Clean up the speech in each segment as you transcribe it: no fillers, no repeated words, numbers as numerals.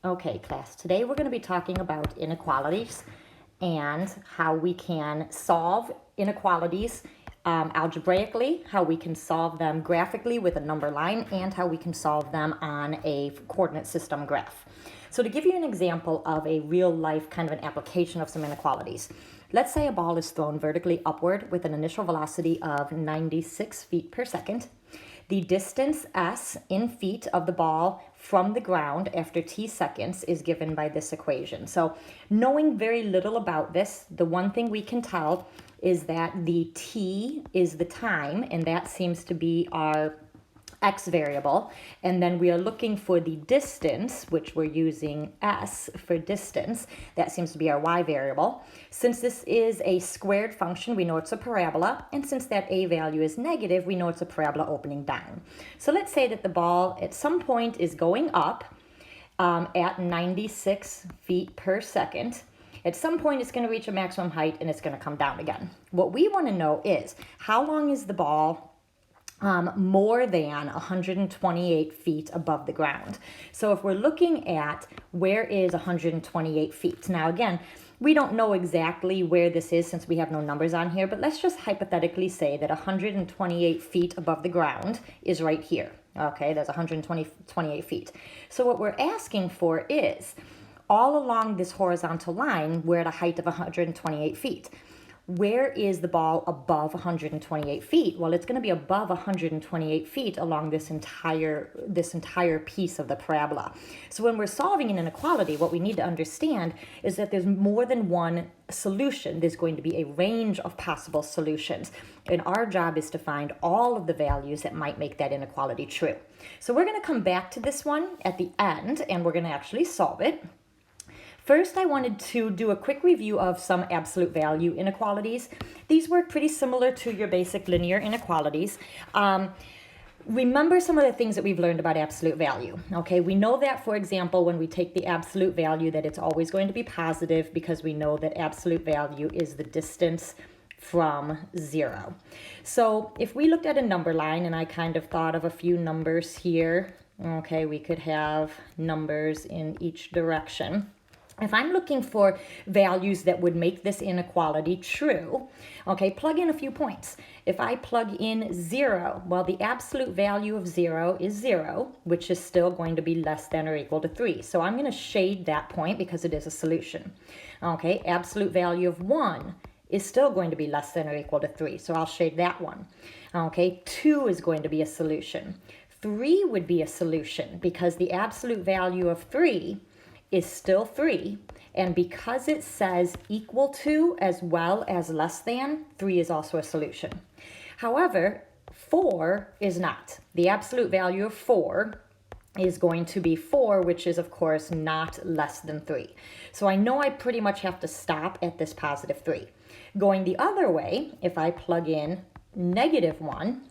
Okay, class, today we're going to be talking about inequalities and how we can solve inequalities algebraically, how we can solve them graphically with a number line, and how we can solve them on a coordinate system graph. So to give you an example of a real life kind of an application of some inequalities, let's say a ball is thrown vertically upward with an initial velocity of 96 feet per second. The distance s in feet of the ball from the ground after t seconds is given by this equation. So knowing very little about this, the one thing we can tell is that the t is the time, and that seems to be our x variable, and then we are looking for the distance, which we're using s for distance. That seems to be our y variable. Since this is a squared function, we know it's a parabola, and since that a value is negative, we know it's a parabola opening down. So let's say that the ball at some point is going up at 96 feet per second. At some point, it's going to reach a maximum height, and it's going to come down again. What we want to know is, how long is the ball more than 128 feet above the ground? So if we're looking at where is 128 feet, now again, we don't know exactly where this is since we have no numbers on here, but let's just hypothetically say that 128 feet above the ground is right here. Okay, that's 128 feet. So what we're asking for is, all along this horizontal line, we're at a height of 128 feet. Where is the ball above 128 feet? Well, it's going to be above 128 feet along this entire piece of the parabola. So when we're solving an inequality, what we need to understand is that there's more than one solution. There's going to be a range of possible solutions, and our job is to find all of the values that might make that inequality true. So we're going to come back to this one at the end, and we're going to actually solve it. First, I wanted to do a quick review of some absolute value inequalities. These work pretty similar to your basic linear inequalities. Remember some of the things that we've learned about absolute value. Okay, we know that, for example, when we take the absolute value, that it's always going to be positive, because we know that absolute value is the distance from zero. So if we looked at a number line, and I kind of thought of a few numbers here, okay, we could have numbers in each direction. If I'm looking for values that would make this inequality true, okay, plug in a few points. If I plug in 0, well, the absolute value of 0 is 0, which is still going to be less than or equal to 3. So I'm going to shade that point because it is a solution. Okay, absolute value of 1 is still going to be less than or equal to 3. So I'll shade that one. Okay, 2 is going to be a solution. 3 would be a solution because the absolute value of 3 is still 3, and because it says equal to as well as less than, 3 is also a solution. However, 4 is not. The absolute value of 4 is going to be 4, which is, of course, not less than 3. So I know I pretty much have to stop at this positive 3. Going the other way, if I plug in negative 1,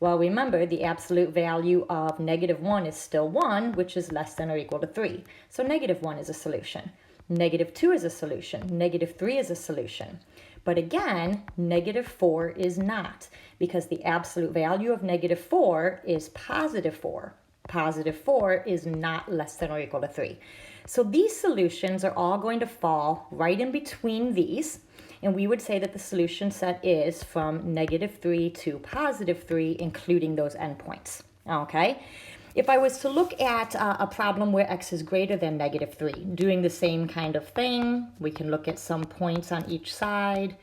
well, remember, the absolute value of negative 1 is still 1, which is less than or equal to 3. So negative 1 is a solution. Negative 2 is a solution. Negative 3 is a solution. But again, negative 4 is not, because the absolute value of negative 4 is positive 4. Positive 4 is not less than or equal to 3. So these solutions are all going to fall right in between these. And we would say that the solution set is from negative 3 to positive 3, including those endpoints. Okay? If I was to look at a problem where x is greater than negative 3, doing the same kind of thing, we can look at some points on each side.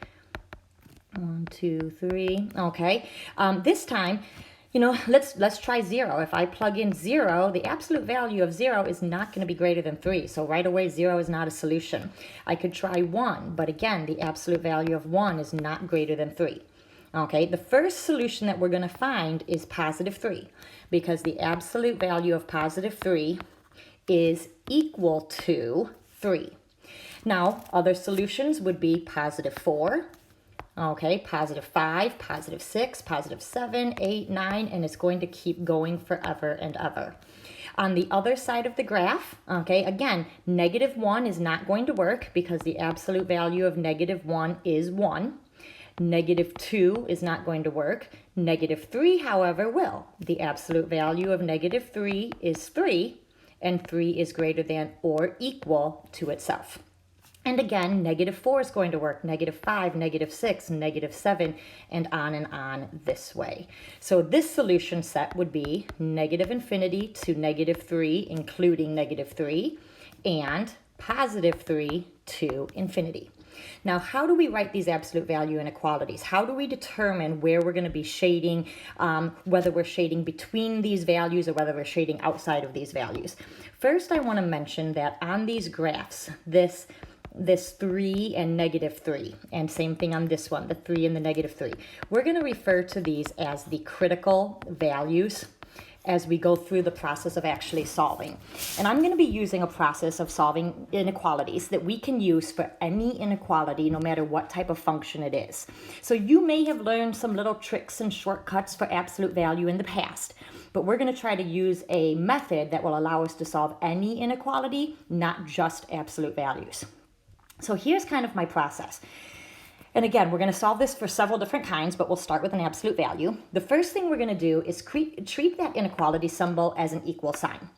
1, 2, 3. Okay. This time, let's try 0. If I plug in 0, the absolute value of 0 is not going to be greater than 3. So right away, 0 is not a solution. I could try 1, but again, the absolute value of 1 is not greater than 3. Okay, the first solution that we're going to find is positive 3, because the absolute value of positive 3 is equal to 3. Now, other solutions would be positive 4, okay, positive 5, positive 6, positive 7, 8, 9, and it's going to keep going forever and ever. On the other side of the graph, okay, again, negative 1 is not going to work because the absolute value of negative 1 is 1. Negative 2 is not going to work. Negative 3, however, will. The absolute value of negative 3 is 3, and 3 is greater than or equal to itself. And again, -4 is going to work, -5, -6, -7, and on this way. So this solution set would be -infinity to -3, including -3, and +3 to infinity. Now, how do we write these absolute value inequalities? How do we determine where we're going to be shading, whether we're shading between these values or whether we're shading outside of these values? First, I want to mention that on these graphs, this 3 and -3, and same thing on this one, the 3 and the -3. We're going to refer to these as the critical values as we go through the process of actually solving. And I'm going to be using a process of solving inequalities that we can use for any inequality, no matter what type of function it is. So you may have learned some little tricks and shortcuts for absolute value in the past, but we're going to try to use a method that will allow us to solve any inequality, not just absolute values. So here's kind of my process. And again, we're going to solve this for several different kinds, but we'll start with an absolute value. The first thing we're going to do is treat that inequality symbol as an equal sign.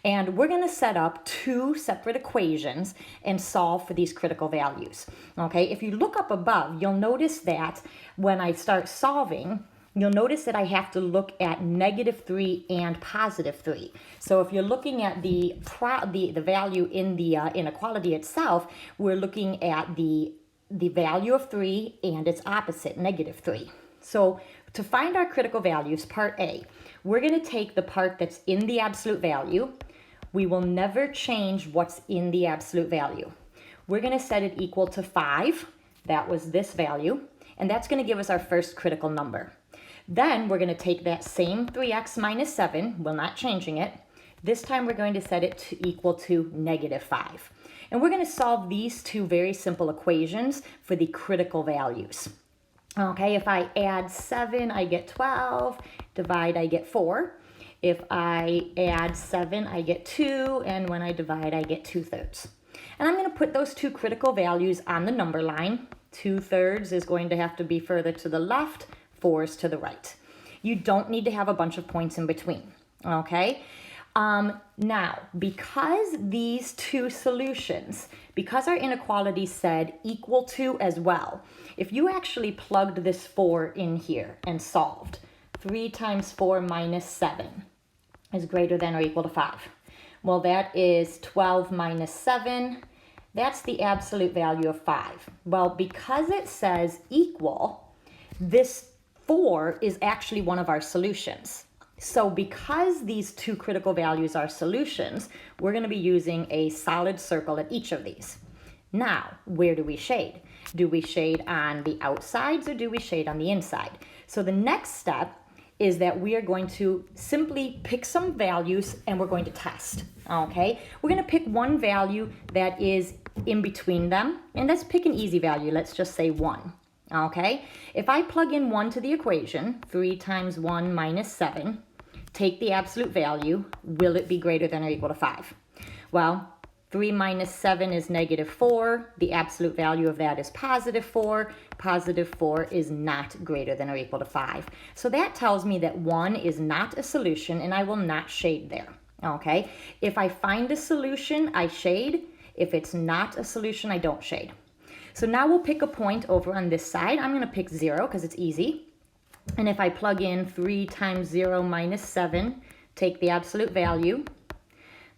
And we're going to set up two separate equations and solve for these critical values. Okay, if you look up above, you'll notice that when I start solving, you'll notice that I have to look at -3 and +3. So if you're looking at the value in the inequality itself, we're looking at the value of 3 and its opposite, -3. So to find our critical values, part A, we're going to take the part that's in the absolute value. We will never change what's in the absolute value. We're going to set it equal to 5. That was this value. And that's going to give us our first critical number. Then we're going to take that same 3x minus 7, we're not changing it. This time we're going to set it to equal to -5. And we're going to solve these two very simple equations for the critical values. Okay, if I add 7, I get 12, divide, I get 4. If I add 7, I get 2, and when I divide, I get 2/3. And I'm going to put those two critical values on the number line. 2/3 is going to have to be further to the left, 4 is to the right. You don't need to have a bunch of points in between, okay? Now, because these two solutions, because our inequality said equal to as well, if you actually plugged this 4 in here and solved, 3 times 4 minus 7 is greater than or equal to 5. Well, that is 12 minus 7. That's the absolute value of 5. Well, because it says equal, this 4 is actually one of our solutions. So because these two critical values are solutions, we're going to be using a solid circle at each of these. Now, where do we shade? Do we shade on the outsides or do we shade on the inside? So the next step is that we are going to simply pick some values and we're going to test, okay? We're going to pick one value that is in between them, and let's pick an easy value. Let's just say 1, okay? If I plug in 1 to the equation, 3 times 1 minus 7, take the absolute value, will it be greater than or equal to 5? Well, 3 minus 7 is -4. The absolute value of that is +4. +4 is not greater than or equal to 5. So that tells me that 1 is not a solution and I will not shade there, okay? If I find a solution, I shade. If it's not a solution, I don't shade. So now we'll pick a point over on this side. I'm going to pick 0 because it's easy. And if I plug in 3 times 0 minus 7, take the absolute value.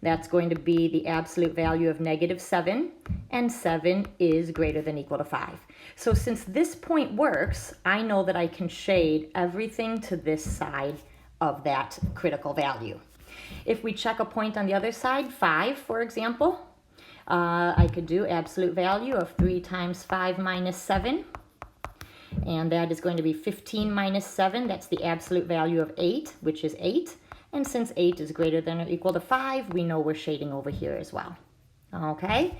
That's going to be the absolute value of -7, and 7 is greater than or equal to 5. So since this point works, I know that I can shade everything to this side of that critical value. If we check a point on the other side, 5, for example, I could do absolute value of 3 times 5 minus 7. And that is going to be 15 minus 7. That's the absolute value of 8, which is 8. And since 8 is greater than or equal to 5, we know we're shading over here as well. Okay?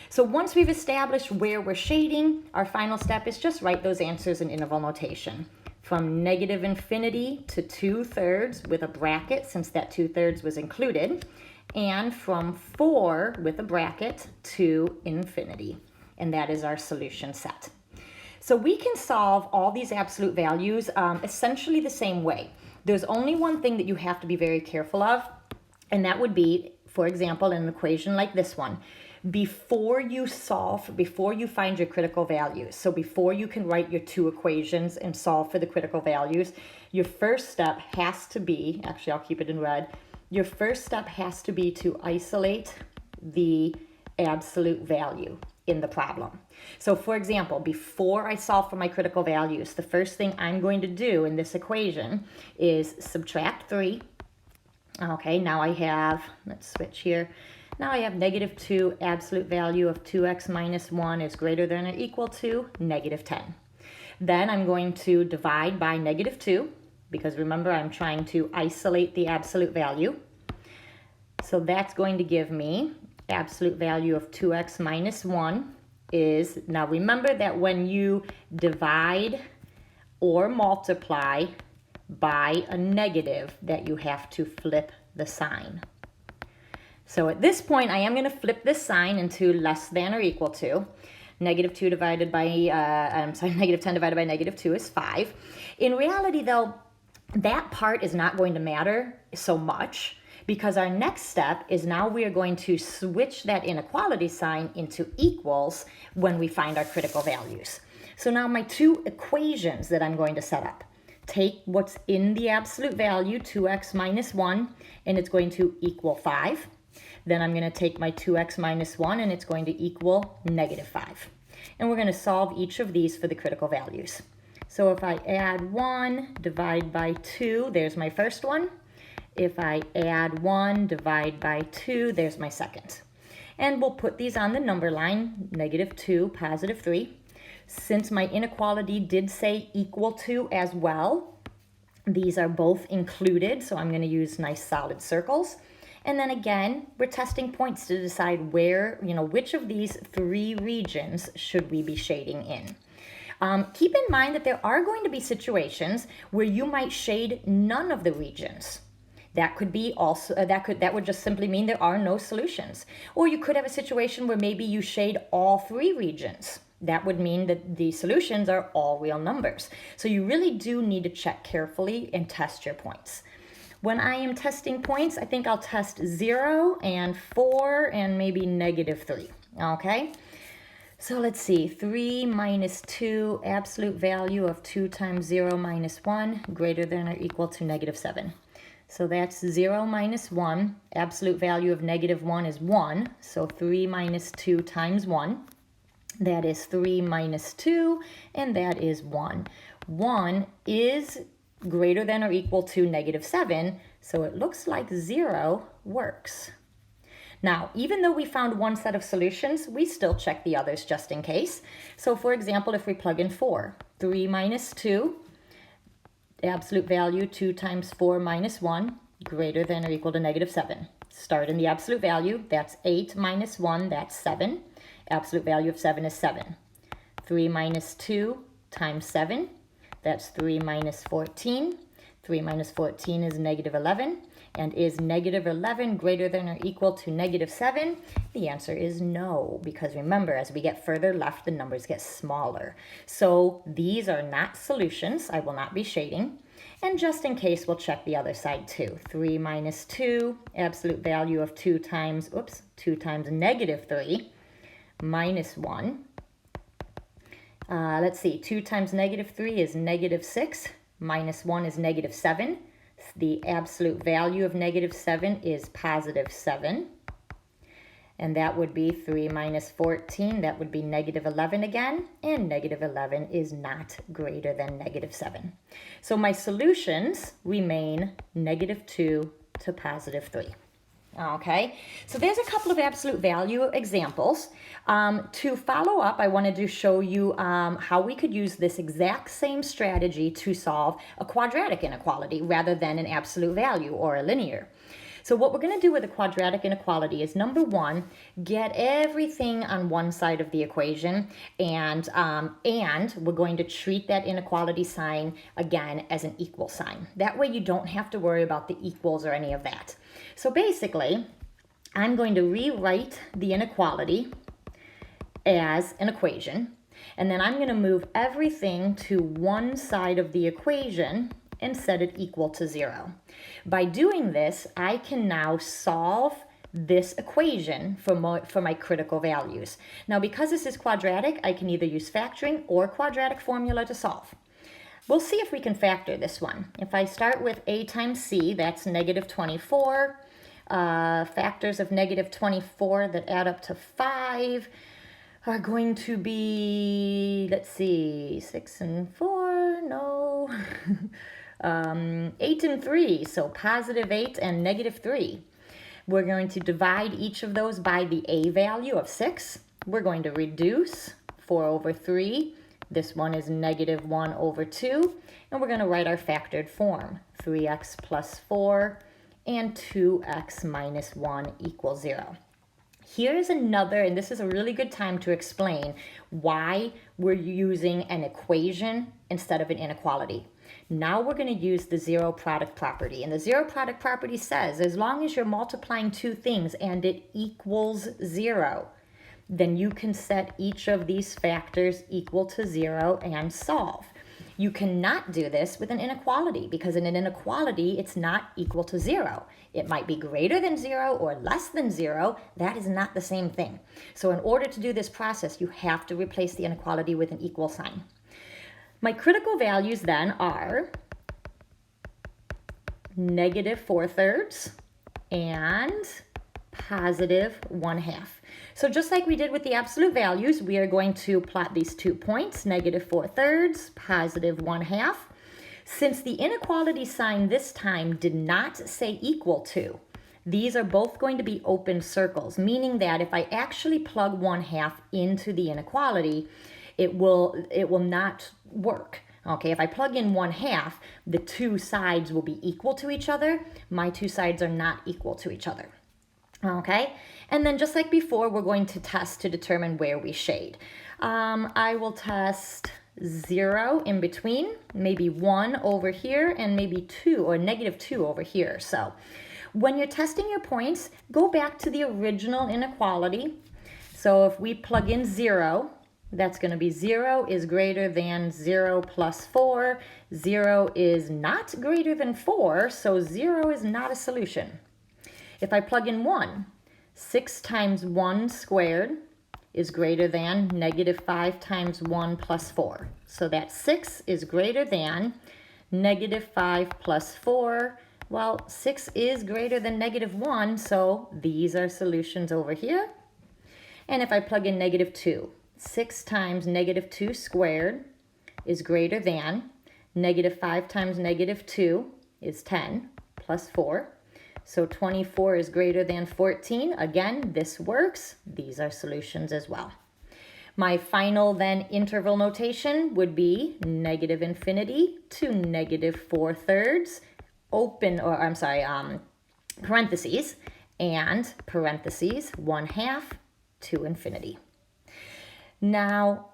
So once we've established where we're shading, our final step is just write those answers in interval notation. From -infinity to 2/3 with a bracket, since that 2/3 was included. And from 4 with a bracket to infinity. And that is our solution set. So we can solve all these absolute values essentially the same way. There's only one thing that you have to be very careful of, and that would be for example, in an equation like this one, before you find your critical values, so before you can write your two equations and solve for the critical values, your first step has to be, actually I'll keep it in red, your first step has to be to isolate the absolute value in the problem. So for example, before I solve for my critical values, the first thing I'm going to do in this equation is subtract 3. Okay, now I have, let's switch here. Now I have -2, absolute value of 2x minus 1 is greater than or equal to -10. Then I'm going to divide by -2, because remember I'm trying to isolate the absolute value. So that's going to give me absolute value of 2x minus 1 is, now remember that when you divide or multiply by a negative, that you have to flip the sign. So at this point, I am going to flip this sign into less than or equal to. -2 divided by, -10 divided by -2 is 5. In reality, though, that part is not going to matter so much, because our next step is now we are going to switch that inequality sign into equals when we find our critical values. So now my two equations that I'm going to set up, take what's in the absolute value, 2x minus 1, and it's going to equal 5. Then I'm going to take my 2x minus 1, and it's going to equal -5. And we're going to solve each of these for the critical values. So if I add 1, divide by 2, there's my first one. If I add 1, divide by 2, there's my second. And we'll put these on the number line, -2, +3. Since my inequality did say equal to as well, these are both included, so I'm going to use nice solid circles. And then again, we're testing points to decide where, which of these 3 regions should we be shading in. Keep in mind that there are going to be situations where you might shade none of the regions. That could be also, that would just simply mean there are no solutions. Or you could have a situation where maybe you shade all 3 regions. That would mean that the solutions are all real numbers. So you really do need to check carefully and test your points. When I am testing points, I think I'll test 0 and 4 and maybe -3, okay? So let's see, 3 minus 2, absolute value of 2 times 0 minus 1, greater than or equal to -7. So that's 0 minus 1, absolute value of -1 is 1, so 3 minus 2 times 1. That is 3 minus 2, and that is 1. 1 is greater than or equal to -7, so it looks like 0 works. Now, even though we found one set of solutions, we still check the others just in case. So for example, if we plug in 4, 3 minus 2, absolute value 2 times 4 minus 1, greater than or equal to -7. Start in the absolute value, that's 8 minus 1, that's 7. Absolute value of 7 is 7. 3 minus 2 times 7, that's 3 minus 14. 3 minus 14 is -11. And is -11 greater than or equal to -7? The answer is no, because remember, as we get further left, the numbers get smaller. So these are not solutions. I will not be shading. And just in case, we'll check the other side too. 3 minus 2, absolute value of 2 times -3, minus 1. Let's see, 2 times -3 is -6, minus 1 is -7. The absolute value of -7 is +7. And that would be 3 minus 14, that would be -11 again, and -11 is not greater than -7. So my solutions remain -2 to +3. Okay, so there's a couple of absolute value examples. To follow up, I wanted to show you how we could use this exact same strategy to solve a quadratic inequality rather than an absolute value or a linear. So what we're going to do with a quadratic inequality is, number one, get everything on one side of the equation, and we're going to treat that inequality sign again as an equal sign. That way you don't have to worry about the equals or any of that. So basically, I'm going to rewrite the inequality as an equation, and then I'm going to move everything to one side of the equation and set it equal to 0. By doing this, I can now solve this equation for my critical values. Now, because this is quadratic, I can either use factoring or quadratic formula to solve. We'll see if we can factor this one. If I start with a times c, that's negative 24. Factors of negative 24 that add up to 5 are going to be, let's see, 6 and 4, no, 8 and 3, so positive 8 and negative 3. We're going to divide each of those by the a value of 6. We're going to reduce 4 over 3. This one is negative 1 over 2. And we're going to write our factored form. 3x plus 4 and 2x minus 1 equals 0. Here's another, and this is a really good time to explain why we're using an equation instead of an inequality. Now we're going to use the zero product property. And the zero product property says as long as you're multiplying two things and it equals 0, then you can set each of these factors equal to 0 and solve. You cannot do this with an inequality because in an inequality, it's not equal to 0. It might be greater than 0 or less than 0. That is not the same thing. So in order to do this process, you have to replace the inequality with an equal sign. My critical values then are negative 4/3 and positive 1/2. So just like we did with the absolute values, we are going to plot these 2 points, negative 4/3, positive 1/2. Since the inequality sign this time did not say equal to, these are both going to be open circles, meaning that if I actually plug 1/2 into the inequality, it will not work. Okay, if I plug in 1/2, the two sides will be equal to each other. My two sides are not equal to each other. Okay, and then just like before, we're going to test to determine where we shade. I will test 0 in between, maybe 1 over here, and maybe 2 or negative 2 over here. So when you're testing your points, go back to the original inequality. So if we plug in 0, that's going to be 0 is greater than 0 plus 4. 0 is not greater than 4, so 0 is not a solution. If I plug in 1, 6 times 1 squared is greater than negative 5 times 1 plus 4. So that 6 is greater than negative 5 plus 4. Well, 6 is greater than negative 1, so these are solutions over here. And if I plug in negative 2, 6 times negative 2 squared is greater than negative 5 times negative 2 is 10 plus 4. So 24 is greater than 14. Again, this works. These are solutions as well. My final then interval notation would be negative infinity to negative 4/3, parentheses, and parentheses 1/2 to infinity. Now,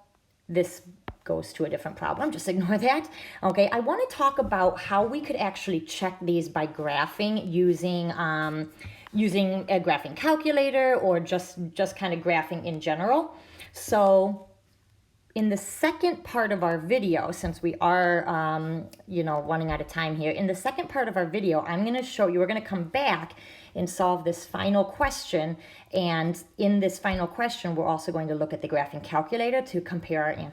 this goes to a different problem. Just ignore that. Okay, I want to talk about how we could actually check these by graphing using a graphing calculator or just kind of graphing in general. So in the second part of our video, since we are running out of time here, in the second part of our video, I'm going to show you, we're going to come back and solve this final question. And in this final question, we're also going to look at the graphing calculator to compare our answers.